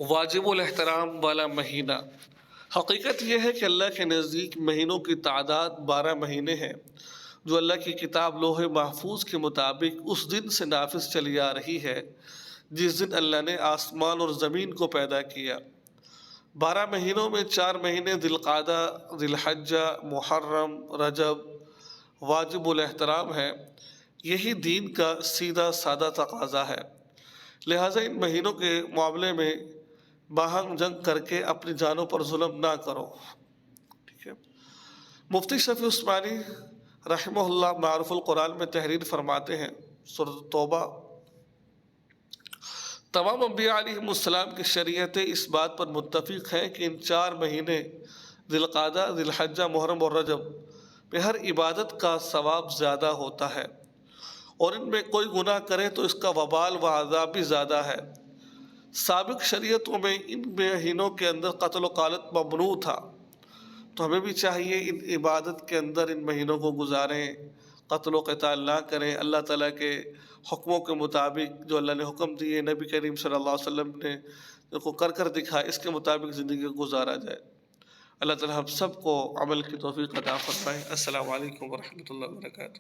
واجب الاحترام والا مہینہ۔ حقیقت یہ ہے کہ اللہ کے نزدیک مہینوں کی تعداد 12 مہینے ہیں، جو اللہ کی کتاب لوح محفوظ کے مطابق اس دن سے نافذ چلی آ رہی ہے جس دن اللہ نے آسمان اور زمین کو پیدا کیا۔ 12 مہینوں میں 4 مہینے ذی القعدہ، ذی الحجہ، محرم، رجب واجب الاحترام ہے۔ یہی دین کا سیدھا سادہ تقاضا ہے، لہٰذا ان مہینوں کے معاملے میں باہم جنگ کر کے اپنی جانوں پر ظلم نہ کرو۔ ٹھیک ہے۔ مفتی شفیع عثمانی رحمہ اللہ معروف القرآن میں تحریر فرماتے ہیں، سورۃ توبہ: تمام انبیاء علیہم السلام کی شریعت اس بات پر متفق ہے کہ ان 4 مہینے ذی القعدہ، ذی الحجہ، محرم اور رجب میں ہر عبادت کا ثواب زیادہ ہوتا ہے، اور ان میں کوئی گناہ کرے تو اس کا وبال و عذاب بھی زیادہ ہے۔ سابق شریعتوں میں ان مہینوں کے اندر قتل و غارت ممنوع تھا، تو ہمیں بھی چاہیے ان عبادت کے اندر ان مہینوں کو گزاریں، قتل و قتال نہ کریں، اللہ تعالیٰ کے حکموں کے مطابق جو اللہ نے حکم دیے، نبی کریم صلی اللہ علیہ وسلم نے کو کر دکھائے، اس کے مطابق زندگی کو گزارا جائے۔ اللہ تعالیٰ ہم سب کو عمل کی توفیق عطا فرمائے۔ السلام علیکم ورحمۃ اللہ وبرکاتہ۔